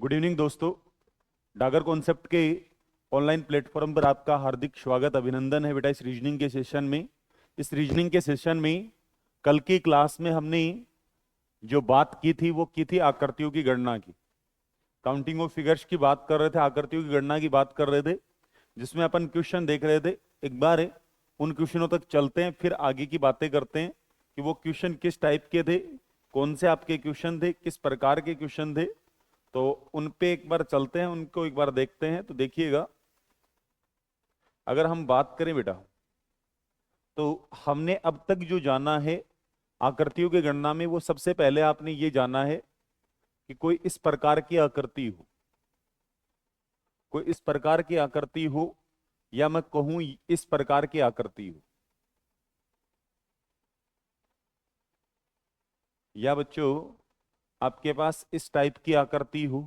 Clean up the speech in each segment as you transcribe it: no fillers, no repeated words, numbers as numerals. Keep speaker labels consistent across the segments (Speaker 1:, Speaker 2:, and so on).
Speaker 1: Good evening दोस्तों। Dagar concept के online platform पर आपका हार्दिक स्वागत अभिनंदन है बेटा। इस रीजनिंग के सेशन में कल की क्लास में हमने जो बात की थी वो की थी आकृतियों की गणना की। काउंटिंग ऑफ फिगर्स की बात कर रहे थे, आकृतियों की गणना की बात कर रहे थे, जिसमें अपन क्वेश्चन देख रहे थे। एक बार उन क्वेश्चनों तक चलते हैं, फिर आगे की बातें करते हैं कि वो क्वेश्चन किस टाइप के थे, कौन से आपके क्वेश्चन थे, किस प्रकार के क्वेश्चन थे। तो उन पे एक बार चलते हैं, उनको एक बार देखते हैं। तो देखिएगा, अगर हम बात करें बेटा, तो हमने अब तक जो जाना है आकृतियों की गणना में, वो सबसे पहले आपने ये जाना है कि कोई इस प्रकार की आकृति हो, कोई इस प्रकार की आकृति हो, या मैं कहूं इस प्रकार की आकृति हो, या बच्चों आपके पास इस टाइप की आकृति हो,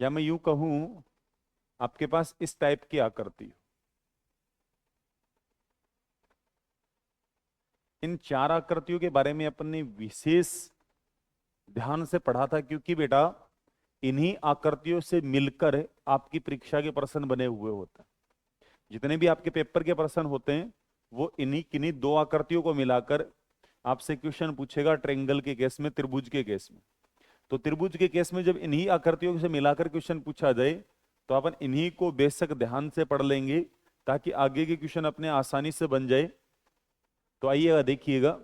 Speaker 1: या मैं यूं कहूं आपके पास इस टाइप की आकृति हो। इन चार आकृतियों के बारे में अपन ने विशेष ध्यान से पढ़ा था, क्योंकि बेटा इन्हीं आकृतियों से मिलकर आपकी परीक्षा के प्रश्न बने हुए होते हैं। जितने भी आपके पेपर के प्रश्न होते हैं वो इन्हीं किन्हीं दो आकृतियों को मिलाकर आपसे क्वेश्चन पूछेगा। ट्रायंगल के केस में, त्रिभुज के केस में, तो त्रिभुज के केस में जब इन्हीं आकृतियों से मिलाकर क्वेश्चन पूछा जाए तो अपन इन्हीं को बेशक ध्यान से पढ़ लेंगे, ताकि आगे के क्वेश्चन अपने आसानी से बन जाए। तो आइएगा देखिएगा,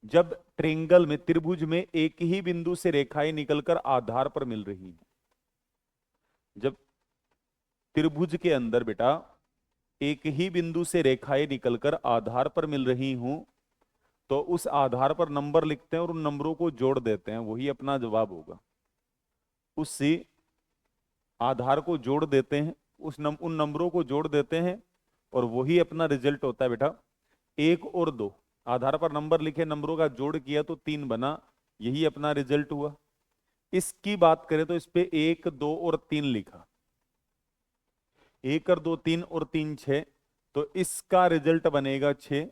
Speaker 1: जब ट्रायंगल में, त्रिभुज में एक ही बिंदु से रेखाएं निकलकर आधार पर मिल रही हैं, जब त्रिभुज के अंदर बेटा एक ही बिंदु से रेखाएं निकलकर आधार पर मिल रही हूं, तो उस आधार पर नंबर लिखते हैं और उन नंबरों को जोड़ देते हैं, वही अपना जवाब होगा। उससे आधार को जोड़ देते हैं, उन नंबरों को जोड़ देते हैं और वही अपना रिजल्ट होता है बेटा। एक और दो, आधार पर नंबर लिखे, नंबरों का जोड़ किया तो 3 बना, यही अपना रिजल्ट हुआ। इसकी बात करें तो इस पे 1 2 और 3 लिखा, 1 और 2 3 और 3 6, तो इसका रिजल्ट बनेगा 6।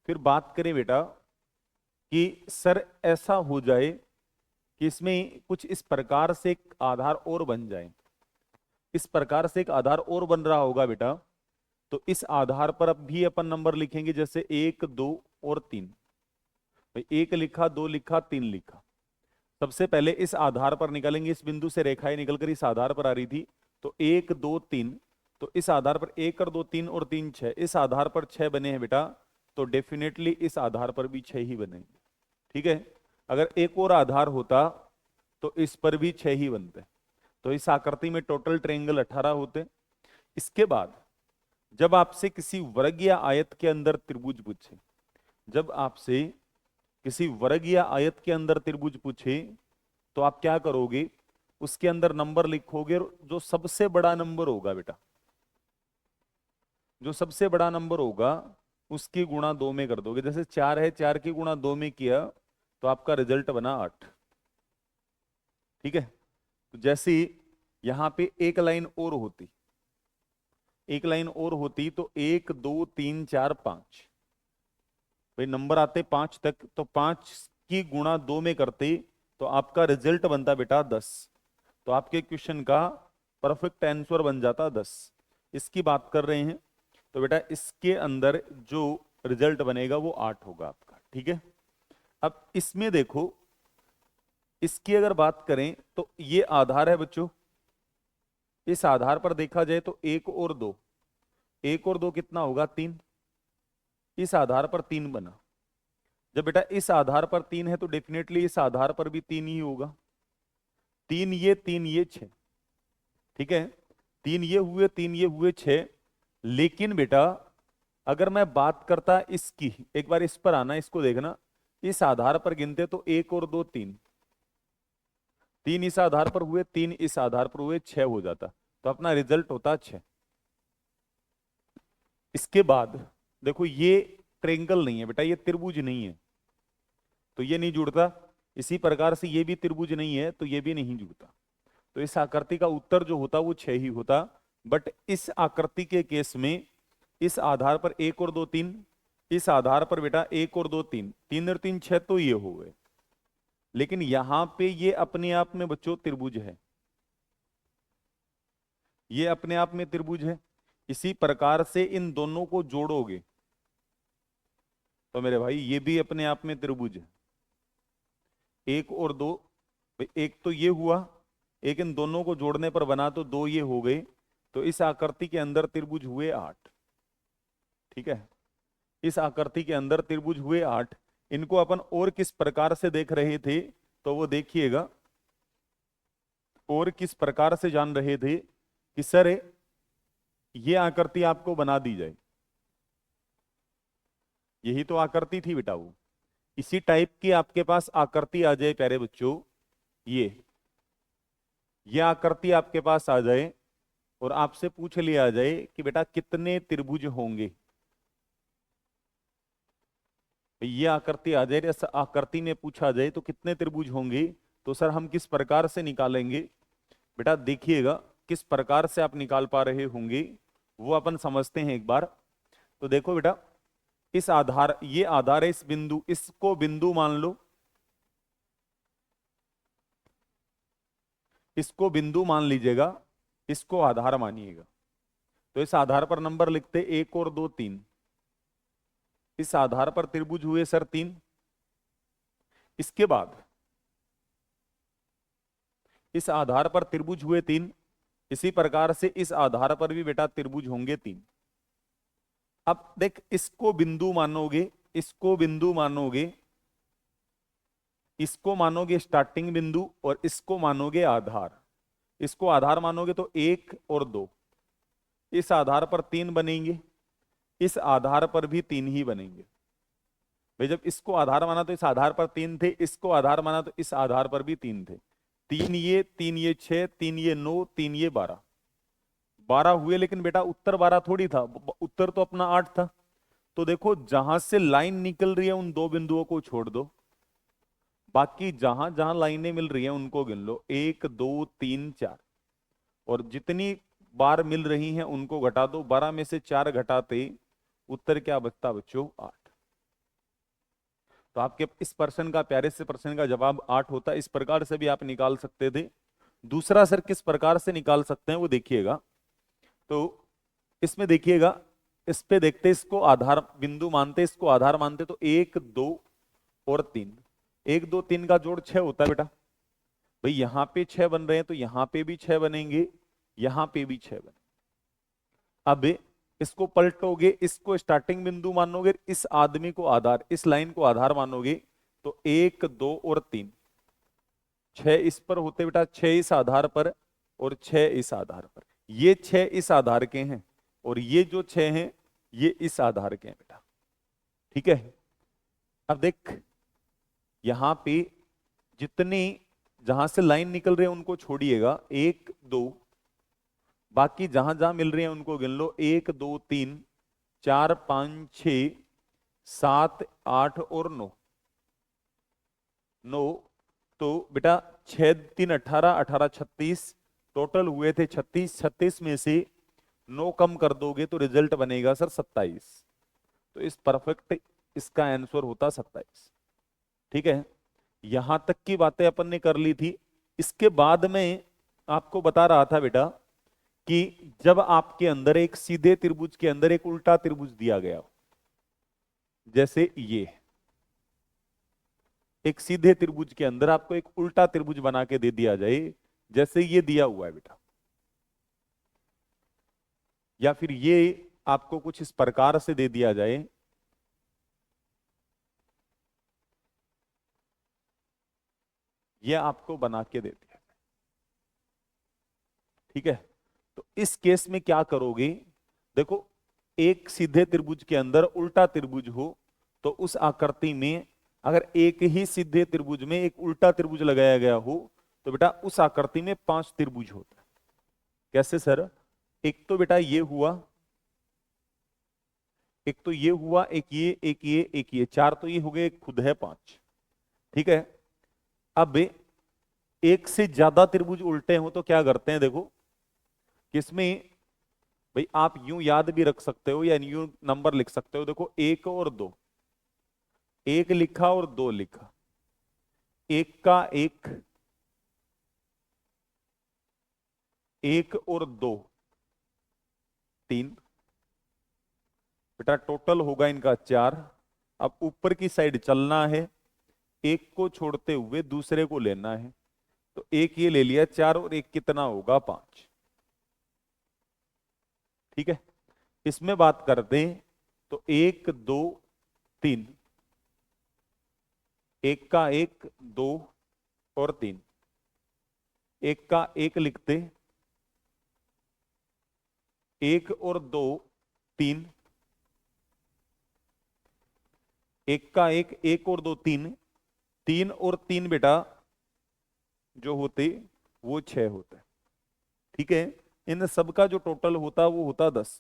Speaker 1: फिर बात करें बेटा कि सर ऐसा हो जाए कि इसमें कुछ इस प्रकार से एक आधार और बन जाए, इस प्रकार से एक आधार और बन रहा होगा बेटा, तो इस आधार पर अब भी अपन नंबर लिखेंगे, जैसे 1 2 और 3। भाई 1 लिखा, 2 लिखा, 3 लिखा। सबसे पहले इस आधार पर निकालेंगे, इस बिंदु से रेखाएं निकलकर इस आधार पर आ रही थी, तो 1 2 3, तो इस आधार पर 1 और 2 3 और 3 6, इस आधार पर 6 बने हैं बेटा, तो डेफिनेटली इस आधार पर भी 6 ही बनेंगे। ठीक है, अगर एक और आधार होता तो इस पर भी 6 ही बनते। तो इस आकृति में टोटल ट्रायंगल 18 होते। इसके बाद जब आपसे किसी वर्ग या आयत के अंदर त्रिभुज पूछे, जब आपसे किसी वर्ग या आयत के अंदर त्रिभुज पूछे, तो आप क्या करोगे, उसके अंदर नंबर लिखोगे, और जो सबसे बड़ा नंबर होगा बेटा, जो सबसे बड़ा नंबर होगा उसकी गुणा 2 में कर दोगे। जैसे 4 है, 4 की गुणा 2 में किया तो आपका रिजल्ट बना 8। ठीक है, तो जैसे यहां पे एक लाइन और होती, एक लाइन और होती, तो 1 2 3 4 5, भाई नंबर आते 5 तक, तो 5 की गुणा 2 में करते तो आपका रिजल्ट बनता बेटा 10। तो आपके क्वेश्चन का परफेक्ट आंसर बन जाता 10। इसकी बात कर रहे हैं, तो बेटा इसके अंदर जो रिजल्ट बनेगा वो 8 होगा आपका। ठीक है, अब इसमें देखो, इसकी अगर बात करें तो ये आधार है बच्चों, इस आधार पर देखा जाए तो 1 और 2, 1 और 2 कितना होगा, 3। इस आधार पर 3 बना। जब बेटा इस आधार पर 3 है तो डेफिनेटली इस आधार पर भी 3 ही होगा। 3 ये, 3 ये, 6। ठीक है, 3 ये हुए, 3 ये हुए, 6। लेकिन बेटा अगर मैं बात करता इसकी, एक बार इस पर आना, इसको देखना, इस आधार पर गिनते तो 1 और 2 3, 3 इस आधार पर हुए, 3 इस आधार पर हुए, 6 हो जाता, तो अपना रिजल्ट होता 6। इसके बाद देखो, ये ट्रायंगल नहीं है बेटा, ये त्रिभुज नहीं है, तो ये नहीं जुड़ता। इसी प्रकार से ये भी त्रिभुज नहीं है, तो ये भी नहीं जुड़ता। तो इस आकृति का उत्तर जो होता वो 6 ही होता। बट इस आकृति के केस में इस आधार पर 1 और 2 3, इस आधार पर बेटा एक और दो तीन, तीन और तीन छह, तो ये हो गए। लेकिन यहां पे ये अपने आप में बच्चों त्रिभुज है, ये अपने आप में त्रिभुज है। इसी प्रकार से इन दोनों को जोड़ोगे तो मेरे भाई ये भी अपने आप में त्रिभुज है। एक और दो, एक तो ये हुआ, एक इन दोनों को जोड़ने पर बना तो दो ये हो गए। तो इस आकृति के अंदर त्रिभुज हुए 8। ठीक है, इस आकृति के अंदर त्रिभुज हुए 8। इनको अपन और किस प्रकार से देख रहे थे तो वो देखिएगा, और किस प्रकार से जान रहे थे कि सर ये आकृति आपको बना दी जाए। यही तो आकृति थी बेटा वो। इसी टाइप की आपके पास आकृति आ जाए प्यारे बच्चों, ये आकृति आपके पास आ जाए और आपसे पूछ लिया जाए कि बेटा कितने त्रिभुज होंगे। ये आकृति आ जाए, इस आकृति में पूछा जाए तो कितने त्रिभुज होंगे, तो सर हम किस प्रकार से निकालेंगे। बेटा देखिएगा किस प्रकार से आप निकाल पा रहे होंगे वो अपन समझते हैं एक बार। तो देखो बेटा, इस आधार, ये आधार है, इस बिंदु, इसको बिंदु मान लो, इसको बिंदु मान लीजिएगा, इसको आधार मानिएगा। तो इस आधार पर नंबर लिखते एक और दो तीन। इस आधार पर त्रिभुज हुए सर 3। इसके बाद इस आधार पर त्रिभुज हुए 3। इसी प्रकार से इस आधार पर भी बेटा त्रिभुज होंगे 3। अब देख, इसको बिंदु मानोगे, इसको बिंदु मानोगे, इसको मानोगे स्टार्टिंग बिंदु और इसको मानोगे आधार। इसको आधार मानोगे तो 1 और 2, इस आधार पर 3 बनेंगे, इस आधार पर भी 3 ही बनेंगे। भाई जब इसको आधार माना तो इस आधार पर 3 थे, इसको आधार माना तो इस आधार पर भी 3 थे। 3 ये, 3 ये 6, 3 ये 9, 3 ये 12, 12 हुए। लेकिन बेटा उत्तर 12 थोड़ी था, उत्तर तो अपना 8 था। तो देखो जहां से लाइन निकल रही है उन दो बिंदुओं को छोड़ दो, बाकी जहां जहां लाइनें मिल रही हैं उनको गिन लो, 1 2 3 4, और जितनी बार मिल रही हैं उनको घटा दो। 12 में से 4 घटाते उत्तर क्या बचता बच्चों? 8। तो आपके इस प्रश्न का, प्यारे से प्रश्न का जवाब 8 होता। इस प्रकार से भी आप निकाल सकते थे। दूसरा सर किस प्रकार से निकाल सकते हैं वो देखिएगा। तो इसमें देखिएगा, इस पे देखते, इसको आधार बिंदु मानते, इसको आधार मानते, तो 1 2 और 3, 1 2 3 का जोड़ 6 होता है बेटा। भाई यहां पे 6 बन रहे हैं तो यहां पे भी 6 बनेंगे, यहां पे भी 6 बनेंगे। अब इसको पलटोगे, इसको स्टार्टिंग बिंदु मानोगे, इस आदमी को आधार, इस लाइन को आधार मानोगे, तो 1 2 और 3, 6 इस पर होते बेटा, 6 इस आधार पर और 6 इस आधार पर। ये 6 इस आधार के हैं और ये जो 6 हैं ये इस आधार के हैं बेटा। ठीक है, अब देख यहां पे जितनी, जहां से लाइन निकल रही है उनको छोड़िएगा, 1 2, बाकी जहां जहां मिल रही है उनको गिन लो, 1 2 3 4 5 6 7 8 और 9, 9। तो बेटा 6 3 18, 18 36, टोटल हुए थे 36। 36 में से 9 कम कर दोगे तो रिजल्ट बनेगा सर 27। तो इस परफेक्ट इसका आंसर होता 27। ठीक है, यहां तक की बातें अपन ने कर ली थी। इसके बाद में आपको बता रहा था बेटा कि जब आपके अंदर एक सीधे त्रिभुज के अंदर एक उल्टा त्रिभुज दिया गया हो, जैसे ये एक सीधे त्रिभुज के अंदर आपको एक उल्टा त्रिभुज बना के दे दिया जाए, जैसे ये दिया हुआ है बेटा, या फिर ये आपको कुछ इस प्रकार से दे दिया जाए, ये आपको बना के दे दिया। ठीक है, तो इस केस में क्या करोगे? देखो, एक सीधे त्रिभुज के अंदर उल्टा त्रिभुज हो तो उस आकृति में अगर एक ही सीधे त्रिभुज में एक उल्टा त्रिभुज लगाया गया हो तो बेटा उस आकृति में 5 त्रिभुज होता है। कैसे सर? एक तो बेटा ये हुआ, एक तो ये हुआ, एक ये, एक ये, एक ये, 4 तो ये हो गए, खुद है 5। ठीक है, अब एक से ज्यादा त्रिभुज उल्टे हो तो क्या करते हैं? देखो किसमें भाई आप यूं याद भी रख सकते हो या यूं नंबर लिख सकते हो। देखो एक और दो, एक लिखा और दो लिखा, एक का एक, एक और दो तीन, बेटा टोटल होगा इनका चार। अब ऊपर की साइड चलना है, एक को छोड़ते हुए दूसरे को लेना है। तो एक ये ले लिया, चार और एक कितना होगा, पांच। ठीक है, इसमें बात करते हैं तो एक दो तीन, एक का एक, दो और तीन, एक का एक लिखते, एक और दो तीन, एक का एक और दो तीन, तीन और तीन बेटा जो होते वो छह होते। ठीक है, इन सब का जो टोटल होता वो होता 10।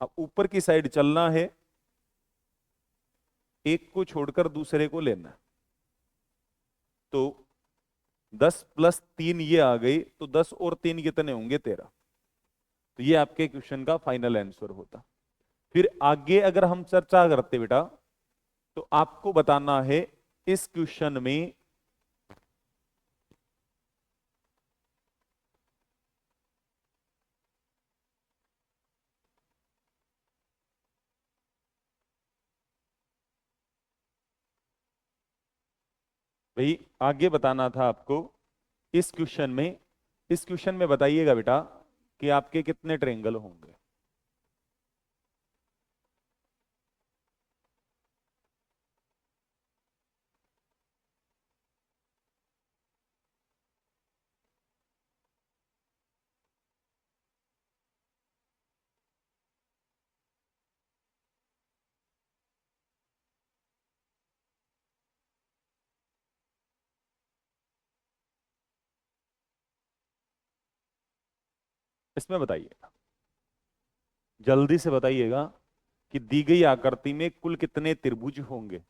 Speaker 1: अब ऊपर की साइड चलना है, एक को छोड़कर दूसरे को लेना है। तो 10 + 3 ये आ गई, तो 10 और 3 कितने होंगे, 13। तो ये आपके क्वेश्चन का फाइनल आंसर होता। फिर आगे अगर हम चर्चा करते बेटा, तो आपको बताना है इस क्वेश्चन में भाई, आगे बताना था आपको इस क्वेश्चन में, इस क्वेश्चन में बताइएगा बेटा कि आपके कितने ट्रायंगल होंगे। इसमें बताइएगा, जल्दी से बताइएगा कि दी गई आकृति में कुल कितने त्रिभुज होंगे।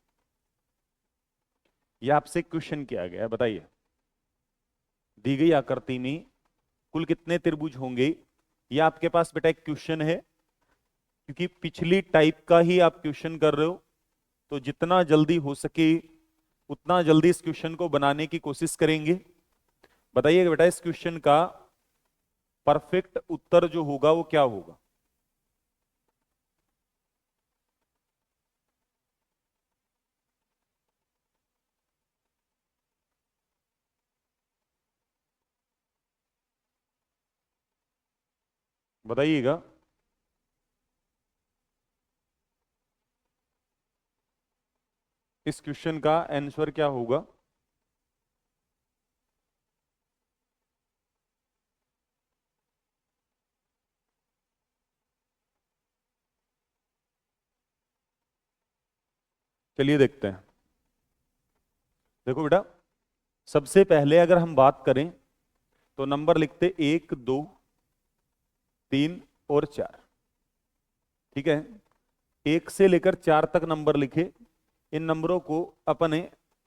Speaker 1: यह आपसे क्वेश्चन किया गया है, बताइए दी गई आकृति में कुल कितने त्रिभुज होंगे। यह आपके पास बेटा एक क्वेश्चन है, क्योंकि पिछली टाइप का ही आप क्वेश्चन कर रहे हो, तो जितना जल्दी हो सके उतना जल्दी इस क्वेश्चन को बनाने की कोशिश करेंगे। बताइएगा बेटा इस क्वेश्चन का परफेक्ट उत्तर जो होगा वो क्या होगा। बताइएगा। इस क्वेश्चन का आंसर क्या होगा। चलिए देखते हैं। देखो बेटा, सबसे पहले अगर हम बात करें तो नंबर लिखते एक, दो, तीन और चार। ठीक है, एक से लेकर चार तक नंबर लिखे। इन नंबरों को अपने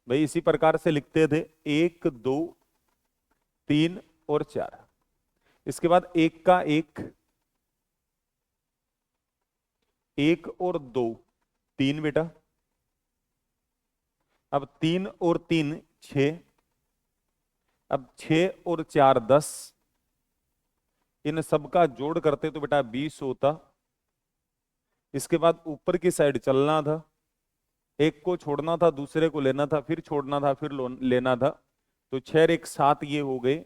Speaker 1: भाई इसी प्रकार से लिखते थे, एक, दो, तीन और चार। इसके बाद एक का एक और दो तीन बेटा। अब तीन और तीन छह, अब छह और चार 10। इन सब का जोड़ करते तो बेटा 20 होता। इसके बाद ऊपर की साइड चलना था, एक को छोड़ना था दूसरे को लेना था, फिर छोड़ना था फिर लेना था। तो 6 और 1 7 ये हो गए,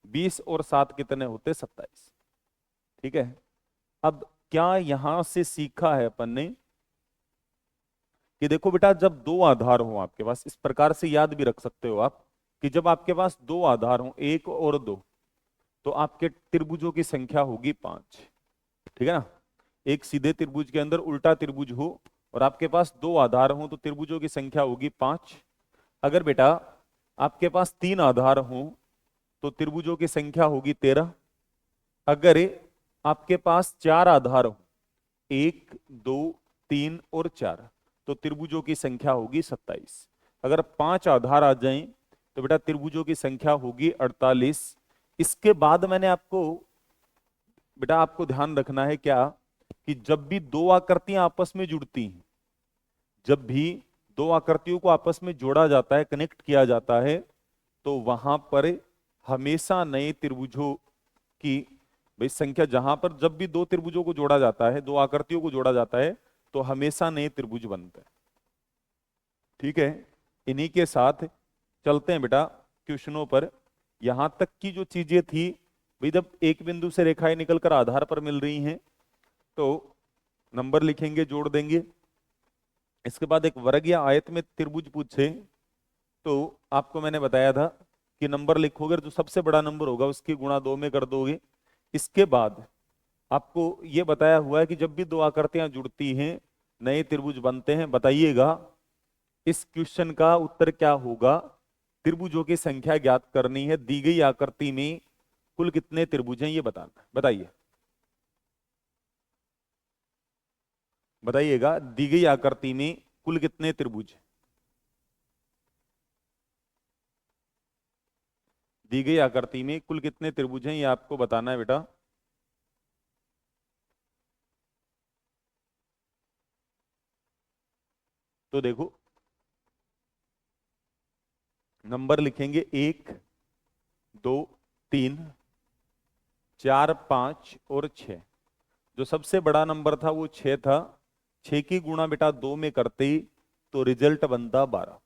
Speaker 1: 20 और 7 कितने होते, 27। ठीक है, अब क्या यहां से सीखा है अपन ने कि देखो बेटा जब दो आधार हो आपके पास, इस प्रकार से याद भी रख सकते हो आप कि जब आपके पास दो आधार हो, एक और दो, तो आपके त्रिभुजों की संख्या होगी 5। ठीक है ना, एक सीधे त्रिभुज के अंदर उल्टा त्रिभुज हो और आपके पास दो आधार हो तो त्रिभुजों की संख्या होगी 5। अगर बेटा आपके पास तीन आधार हो तो त्रिभुजों की संख्या होगी 13। अगर आपके पास चार आधार हो, एक, दो, तीन और चार, तो त्रिभुजों की संख्या होगी 27। अगर पांच आधार आ जाएं तो बेटा त्रिभुजों की संख्या होगी 48। इसके बाद मैंने आपको बेटा आपको ध्यान रखना है क्या, कि जब भी दो आकृतियां आपस में जुड़ती हैं, जब भी दो आकृतियों को आपस में जोड़ा जाता है, कनेक्ट किया जाता है, तो वहां पर हमेशा नए त्रिभुजों की भाई संख्या, जहां पर जब भी दो त्रिभुजों को जोड़ा जाता है, दो आकृतियों को जोड़ा जाता है, तो हमेशा नए त्रिभुज बनते हैं। ठीक है, इन्हीं के साथ चलते हैं बेटा क्वेश्चनों पर। यहां तक की जो चीजें थी भाई, जब एक बिंदु से रेखाएं निकलकर आधार पर मिल रही हैं तो नंबर लिखेंगे, जोड़ देंगे। इसके बाद एक वर्ग या आयत में त्रिभुज पूछे तो आपको मैंने बताया था कि नंबर लिखोगे, जो सबसे बड़ा नंबर होगा उसकी गुणा 2 में कर दोगे। इसके बाद आपको यह बताया हुआ है कि जब भी दो आकृतियां जुड़ती हैं नए त्रिभुज बनते हैं। बताइएगा इस क्वेश्चन का उत्तर क्या होगा। त्रिभुजों की संख्या ज्ञात करनी है, दी गई आकृति में कुल कितने त्रिभुज हैं ये बताना है। बताइए, बताइएगा दी गई आकृति में कुल कितने त्रिभुज हैं। दी गई आकृति में कुल कितने त्रिभुज हैं ये आपको बताना है बेटा। तो देखो नंबर लिखेंगे 1 2 3 4 5 और 6। जो सबसे बड़ा नंबर था वो 6 था। 6 की गुणा बेटा 2 में करते ही तो रिजल्ट बनता 12।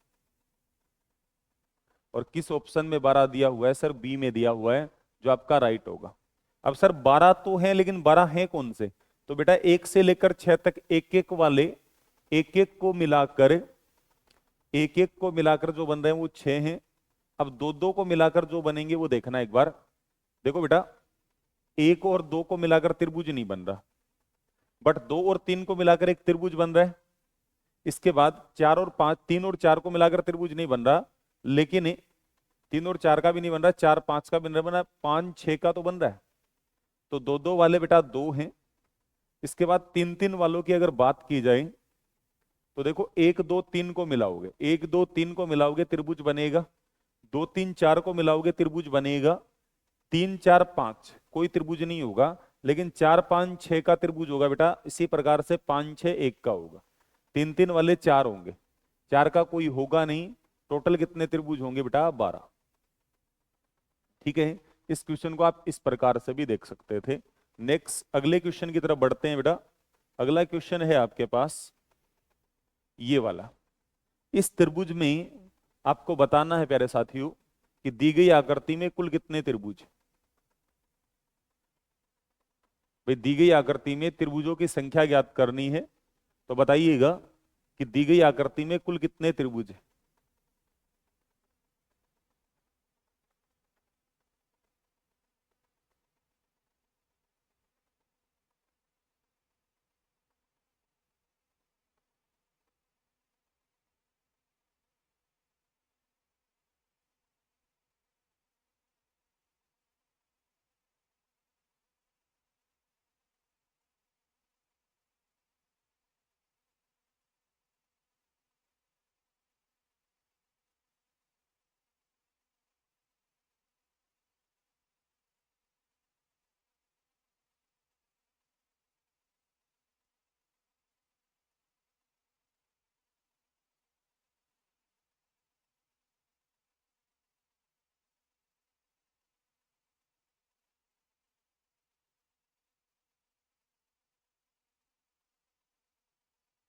Speaker 1: और किस ऑप्शन में 12 दिया हुआ है सर? बी में दिया हुआ है, जो आपका राइट होगा। अब सर 12 तो है, लेकिन 12 है कौन से? तो बेटा 1 से लेकर 6 तक एक एक वाले, एक एक को मिलाकर, एक एक को मिलाकर जो बन रहे हैं वो 6 हैं। अब दो दो को मिलाकर जो बनेंगे वो देखना एक बार। देखो बेटा, एक और दो को मिलाकर त्रिभुज नहीं बन रहा, बट दो और तीन को मिलाकर एक त्रिभुज बन रहा है। इसके बाद चार और पांच, तीन और चार को मिलाकर त्रिभुज नहीं बन रहा, लेकिन तीन और चार का भी नहीं बन रहा, चार पांच का भी नहीं बन रहा, पांच छह का तो बन रहा है। तो दो दो वाले बेटा दो हैं। इसके बाद तीन तीन वालों की अगर बात की जाए तो देखो, एक दो तीन को मिलाओगे, एक दो तीन को मिलाओगे त्रिभुज बनेगा। दो तीन चार को मिलाओगे त्रिभुज बनेगा। तीन चार पांच कोई त्रिभुज नहीं होगा, लेकिन चार पांच छह का त्रिभुज होगा बेटा। इसी प्रकार से पांच छह एक का होगा। तीन तीन वाले चार होंगे, चार का कोई होगा नहीं। टोटल कितने त्रिभुज होंगे बेटा? 12। ठीक है, इस क्वेश्चन को आप इस प्रकार से भी देख सकते थे। नेक्स्ट अगले क्वेश्चन की तरफ बढ़ते हैं बेटा। अगला क्वेश्चन है आपके पास ये वाला। इस त्रिभुज में आपको बताना है प्यारे साथियों कि दी गई आकृति में कुल कितने त्रिभुज। भाई दी गई आकृति में त्रिभुजों की संख्या ज्ञात करनी है, तो बताइएगा कि दी गई आकृति में कुल कितने त्रिभुज हैं।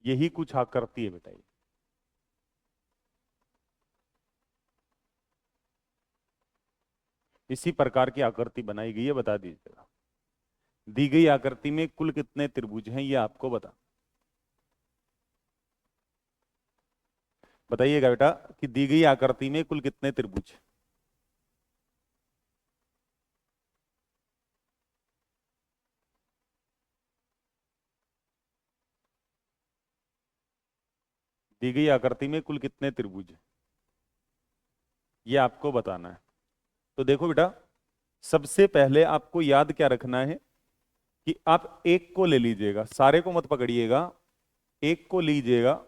Speaker 1: यही कुछ आकृति है बेटा ये। इसी प्रकार की आकृति बनाई गई है, बता दीजिएगा। दी गई आकृति में कुल कितने त्रिभुज हैं ये आपको बता, बताइएगा बेटा कि दी गई आकृति में कुल कितने त्रिभुज। दी गई आकृति में कुल कितने त्रिभुज ये आपको बताना है। तो देखो बेटा, सबसे पहले आपको याद क्या रखना है कि आप एक को ले लीजिएगा, सारे को मत पकड़िएगा। एक को लीजिएगा,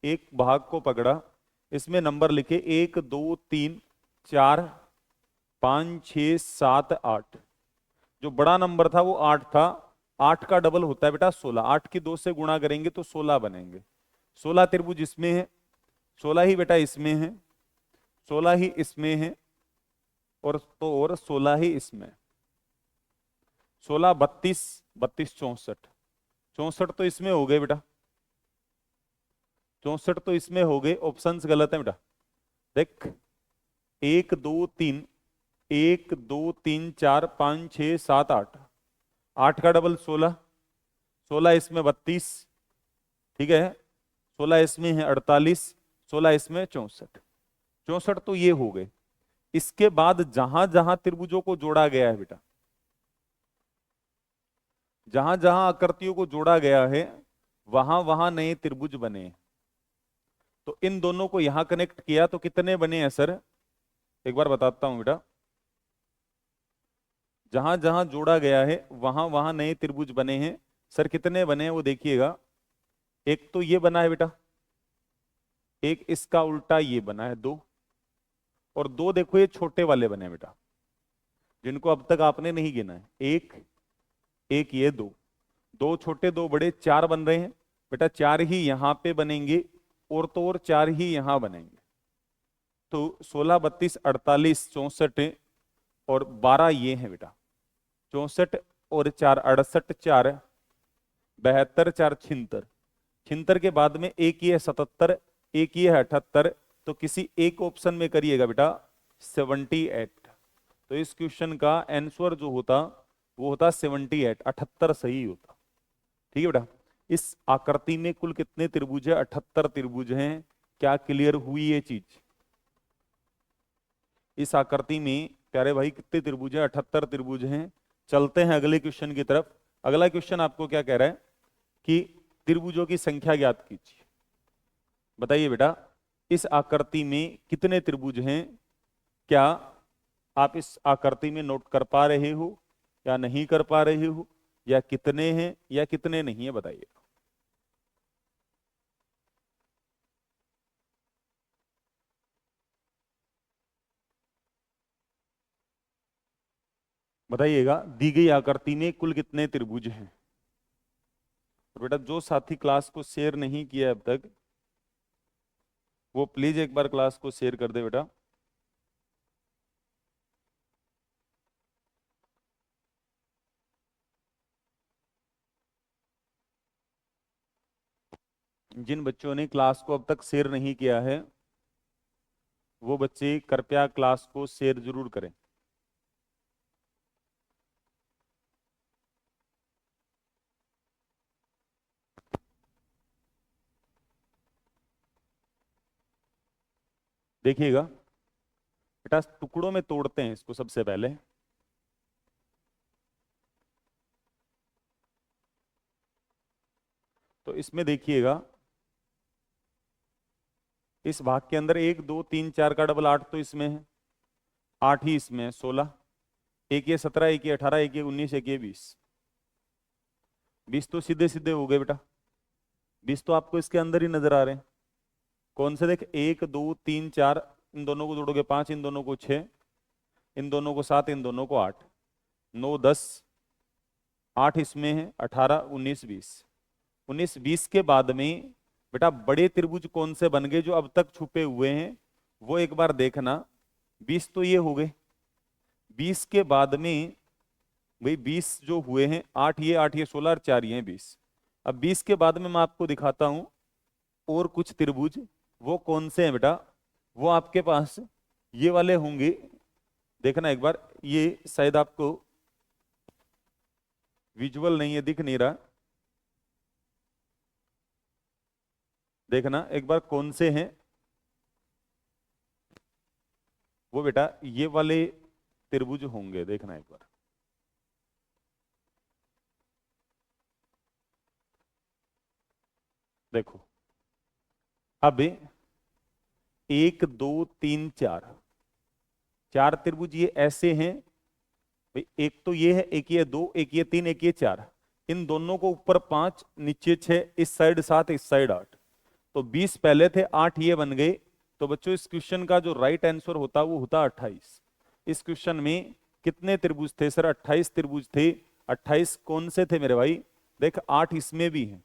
Speaker 1: एक भाग को पकड़ा, इसमें नंबर लिखे 1 2 3 4 5 6 7 8। जो बड़ा नंबर था वो 8 था। 8 का डबल होता है बेटा 16। 8 की 2 से गुणा करेंगे तो 16 बनेंगे। 16 त्रिभुज इसमें है, 16 ही बेटा इसमें है, 16 ही इसमें है, और तो और 16 ही इसमें। 16 32, 32 64, 64 तो इसमें हो गए बेटा, 64 तो इसमें हो गए। ऑप्शंस गलत है बेटा। देख, 1 2 3, 1 2 3 4 5 6 7 8, 8 का डबल 16, 16 इसमें 32, ठीक है, 16 इसमें है 48, 16 इसमें 64, 64 तो ये हो गए। इसके बाद जहां जहां त्रिभुजों को जोड़ा गया है बेटा, जहां जहां आकृतियों को जोड़ा गया है वहां वहां नए त्रिभुज बने हैं। तो इन दोनों को यहां कनेक्ट किया तो कितने बने हैं सर? एक बार बताता हूं बेटा। जहां जहां जोड़ा गया है वहां वहां नए त्रिभुज बने हैं। सर कितने बने हैं वो देखिएगा। एक तो ये बना है बेटा, एक इसका उल्टा ये बना है 2, और 2 देखो ये छोटे वाले बने हैं बेटा, जिनको अब तक आपने नहीं गिना है। एक, एक ये 2, 2 छोटे 2 बड़े, 4 बन रहे हैं बेटा। 4 ही यहां पे बनेंगे और तो और 4 ही यहां बनेंगे। तो 16 32 48 64 और 12 ये हैं बेटा। 64 और 4 68, 4 72, 4 76, 76 के बाद में एक ये है 77, एक ये है 78। तो किसी एक ऑप्शन में करिएगा बेटा 78। तो इस क्वेश्चन का आंसर जो होता वो होता 78, 78 सही होता। ठीक है बेटा। इस आकृति में कुल कितने त्रिभुज है? 78 त्रिभुज हैं। क्या क्लियर हुई ये चीज? इस आकृति में प्यारे भाई कितने त्रिभुज हैं? 78 त्रिभुज हैं। चलते हैं अगले क्वेश्चन की तरफ। अगला क्वेश्चन आपको क्या कह रहा है कि त्रिभुजों की संख्या ज्ञात कीजिए। बताइए बेटा, इस आकृति में कितने त्रिभुज हैं? क्या आप इस आकृति में नोट कर पा रहे हो या नहीं कर पा रहे हो, या कितने हैं या कितने नहीं है? बताइए। बताइएगा, दी गई आकृति में कुल कितने त्रिभुज हैं? और बेटा जो साथी क्लास को शेयर नहीं किया अब तक वो प्लीज एक बार क्लास को शेयर कर दे बेटा। जिन बच्चों ने क्लास को अब तक शेयर नहीं किया है वो बच्चे कृपया क्लास को शेयर जरूर करें। देखिएगा बेटा, टुकड़ों में तोड़ते हैं इसको सबसे पहले। तो इसमें देखिएगा, इस भाग के अंदर 1 2 3 4 का डबल 8 तो इसमें है, 8 ही इसमें है। 16, एक ये 17, एक ये 18, एक ये 19, एक ये 20। 20 तो सीधे सीधे हो गए बेटा। 20 तो आपको इसके अंदर ही नजर आ रहे हैं। कौन से? देख, 1 2 3 4, इन दोनों को जोड़ोगे 5, इन दोनों को 6, इन दोनों को 7, इन दोनों को 8, 9 10, 8 इसमें है, 18 19 20। 19 20 के बाद में बेटा बड़े त्रिभुज कौन से बन गए जो अब तक छुपे हुए हैं वो एक बार देखना। 20 तो ये हो गए। 20 के बाद में भाई 20 जो हुए हैं, 8 ये 8 ये 16 और 4 ये 20। अब 20 के बाद में मैं आपको दिखाता हूं और कुछ त्रिभुज। वो कौन से हैं बेटा? वो आपके पास ये वाले होंगे। देखना एक बार, ये शायद आपको विजुअल नहीं है, दिख नहीं रहा। देखना एक बार कौन से हैं वो बेटा, ये वाले त्रिभुज होंगे। देखना एक बार, देखो। अब 1 2 3 4, 4 त्रिभुज ये ऐसे हैं भाई। एक तो ये है, एक ये 2, एक ये 3, एक ये 4। इन दोनों को ऊपर 5 नीचे 6, इस साइड 7 इस साइड 8। तो 20 पहले थे, 8 ये बन गए। तो बच्चों इस क्वेश्चन का जो राइट आंसर होता वो होता 28। इस क्वेश्चन में कितने त्रिभुज थे सर? 28 त्रिभुज थे। 28 कौन से थे मेरे भाई? देख 8 इसमें भी है,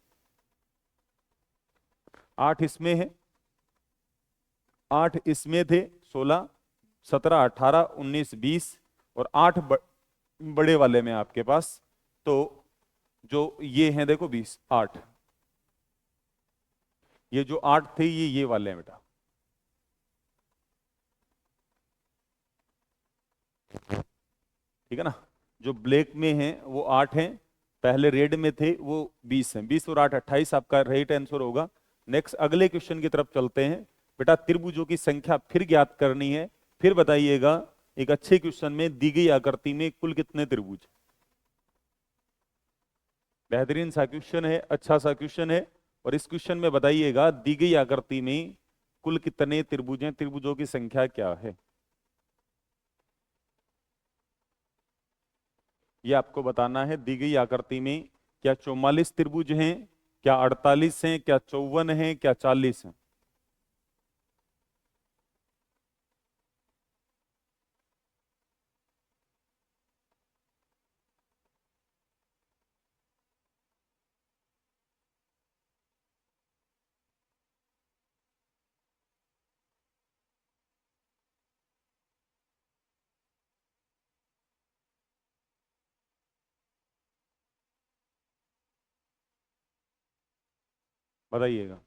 Speaker 1: 8 इसमें है, 8 इसमें थे, 16, 17, 18, 19, 20 और 8 बड़े वाले में आपके पास। तो जो ये हैं देखो 20, 8, ये जो 8 थे ये वाले हैं बेटा। ठीक है ना? जो ब्लैक में है वो 8 हैं, पहले रेड में थे वो 20 हैं। 20 और 8 28 आपका राइट आंसर होगा। नेक्स्ट अगले क्वेश्चन की तरफ चलते हैं। बेटा त्रिभुजों की संख्या फिर ज्ञात करनी है। फिर बताइएगा एक अच्छे क्वेश्चन में दी गई आकृति में कुल कितने त्रिभुज? बेहतरीन सा क्वेश्चन है, अच्छा सा क्वेश्चन है। और इस क्वेश्चन में बताइएगा दी गई आकृति में कुल कितने त्रिभुज हैं, त्रिभुजों की संख्या क्या है? ये आपको बताना है। दी गई आकृति में क्या 44 त्रिभुज हैं, क्या 48 हैं, क्या 54 हैं, क्या 40 हैं? बताइएगा।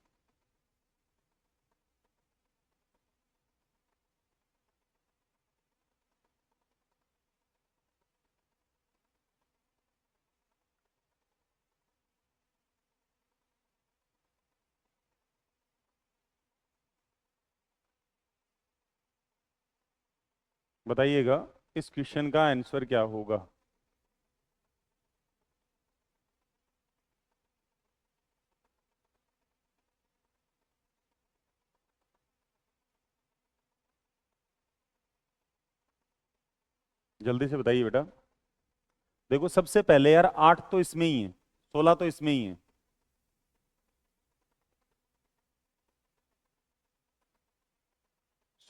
Speaker 1: बताइएगा इस क्वेश्चन का आंसर क्या होगा? जल्दी से बताइए बेटा। देखो सबसे पहले यार 8 तो इसमें ही है, 16 तो इसमें ही है।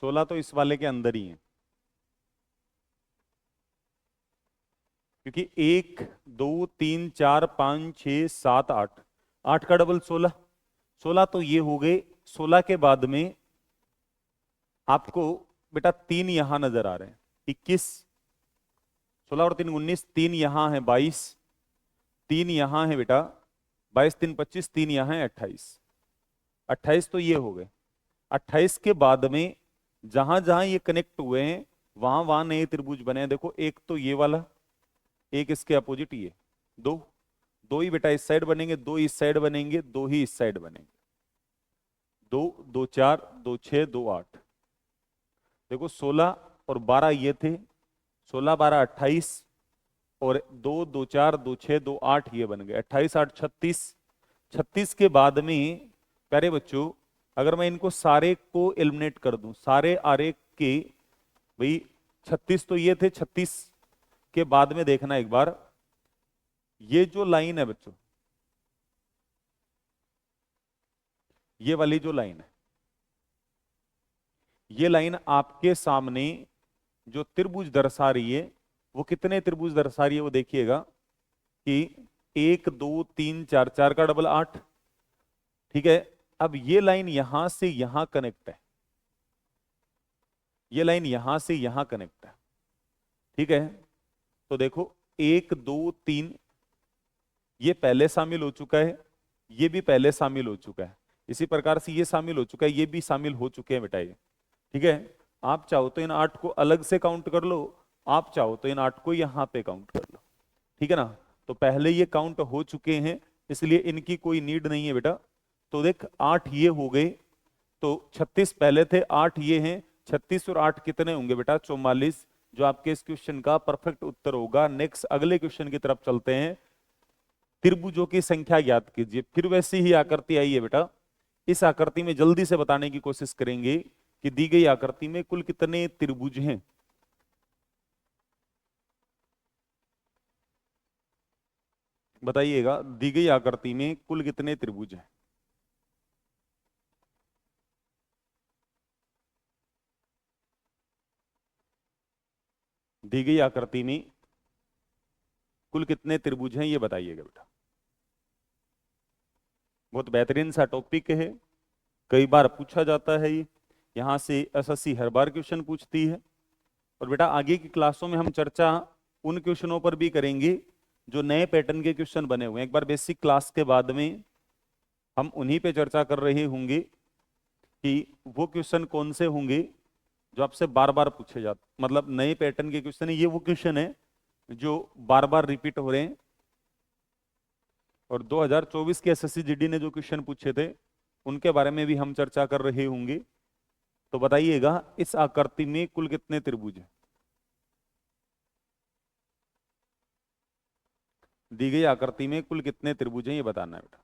Speaker 1: सोलह तो इस वाले के अंदर ही है, क्योंकि 1 2 3 4 5 6 7 8, 8 का डबल 16, 16 तो ये हो गए। 16 के बाद में आपको बेटा 3 यहां नजर आ रहे हैं, 21, 16 और 3 19, 3 यहां है 22, 3 यहां है बेटा 22 3 25, 3 यहां है 28, 28 तो ये हो गए। 28 के बाद में जहां जहां ये कनेक्ट हुए हैं वहां वहां नए त्रिभुज बने हैं। देखो एक तो ये वाला, एक इसके अपोजिट ये, दो, दो ही बेटा इस साइड बनेंगे, दो इस साइड बनेंगे, दो ही इस साइड बनेंगे। दो, 2 4, 2 6, 2 8। देखो 16 और 12 ये थे, 16 12 28, और 2 2 4 2 6 2 8 ये बन गए, 28 8 36। 36 के बाद में प्यारे बच्चों अगर मैं इनको सारे को एलिमिनेट कर दूं, सारे आरेख के, भाई 36 तो ये थे, 36 के बाद में देखना एक बार, ये जो लाइन है बच्चों, ये वाली जो लाइन है, ये लाइन आपके सामने जो त्रिभुज दर्शा रही है वो कितने त्रिभुज दर्शा रही है? वो देखिएगा कि 1 2 3 4, 4 का डबल 8। ठीक है, अब ये लाइन यहां से यहां कनेक्ट है, ये लाइन यहां से यहां कनेक्ट है। ठीक है, तो देखो 1 2 3 ये पहले शामिल हो चुका है, ये भी पहले शामिल हो चुका है, इसी प्रकार से ये शामिल हो चुका है, ये भी शामिल हो चुके हैं बेटा ये। ठीक है, आप चाहो तो इन 8 को अलग से काउंट कर लो, आप चाहो तो इन 8 को यहां पे काउंट कर लो। ठीक है ना? तो पहले ये काउंट हो चुके हैं, इसलिए इनकी कोई नीड नहीं है बेटा। तो देख 8 ये हो गए, तो 36 पहले थे, 8 ये हैं, 36 और 8 कितने होंगे बेटा? 44, जो आपके इस क्वेश्चन का परफेक्ट उत्तर होगा। नेक्स्ट अगले क्वेश्चन की तरफ चलते हैं। त्रिभुजों की संख्या ज्ञात कीजिए। फिर वैसी ही आकृति आई है बेटा। इस आकृति में जल्दी से बताने की कोशिश करेंगे कि दी गई आकृति में कुल कितने त्रिभुज हैं। बताइएगा दी गई आकृति में कुल कितने त्रिभुज हैं? दी गई आकृति में कुल कितने त्रिभुज हैं ये बताइएगा बेटा। बहुत बेहतरीन सा टॉपिक है, कई बार पूछा जाता है ये, यहाँ से एसएससी हर बार क्वेश्चन पूछती है। और बेटा आगे की क्लासों में हम चर्चा उन क्वेश्चनों पर भी करेंगे जो नए पैटर्न के क्वेश्चन बने हुए हैं। एक बार बेसिक क्लास के बाद में हम उन्हीं पे चर्चा कर रहे होंगे कि वो क्वेश्चन कौन से होंगे जो आपसे बार बार पूछे जाते, मतलब नए पैटर्न के क्वेश्चन है, ये वो क्वेश्चन है जो बार बार रिपीट हो रहे हैं। और 2024 के एसएससी जीडी ने जो क्वेश्चन पूछे थे उनके बारे में भी हम चर्चा कर रहे होंगे। तो बताइएगा इस आकृति में कुल कितने त्रिभुज हैं। दी गई आकृति में कुल कितने त्रिभुज हैं ये बताना है बेटा।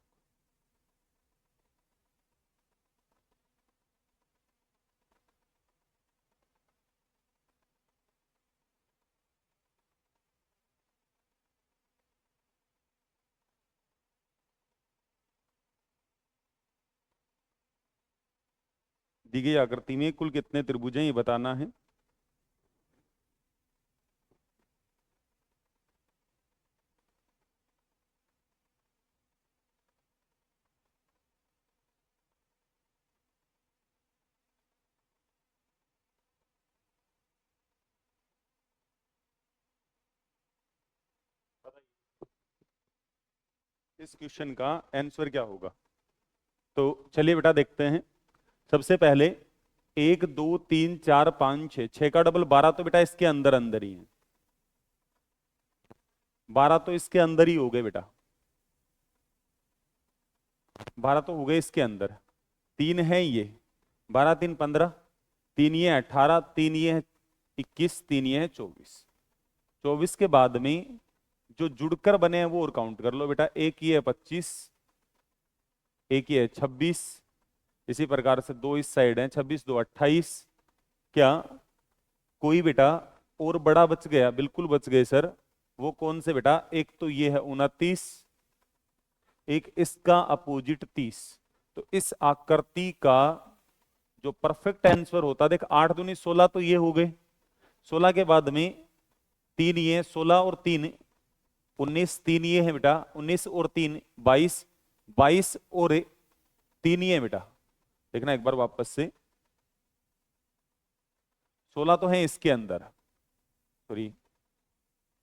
Speaker 1: दी गई आकृति में कुल कितने त्रिभुज हैं ये बताना है। इस क्वेश्चन का आंसर क्या होगा। तो चलिए बेटा देखते हैं। सबसे पहले 1 2 3 4 5 6, 6 का डबल 12, तो बेटा इसके अंदर अंदर ही है। 12 तो इसके अंदर ही हो गए बेटा, 12 तो हो गए इसके अंदर। 3 है ये, 12 3 15, 3 ये 18, 3 ये 21, 3 ये 24। 24 के बाद में जो जुड़कर बने हैं वो और काउंट कर लो बेटा। एक ये है 25, एक ये है 26, इसी प्रकार से दो इस साइड है, 26 2 28। क्या कोई बेटा और बड़ा बच गया? बिल्कुल बच गए सर। वो कौन से बेटा? एक तो ये है 29, एक इसका अपोजिट 30। तो इस आकृति का जो परफेक्ट आंसर होता, देख 8 दूनी 16, तो ये हो गए। 16 के बाद में 3 ये, 16 और 3 19, 3 ये है बेटा, 19 और 3 22, 22 और 3 ये है बेटा। देखना एक बार वापस से, 16 तो है इसके अंदर, सॉरी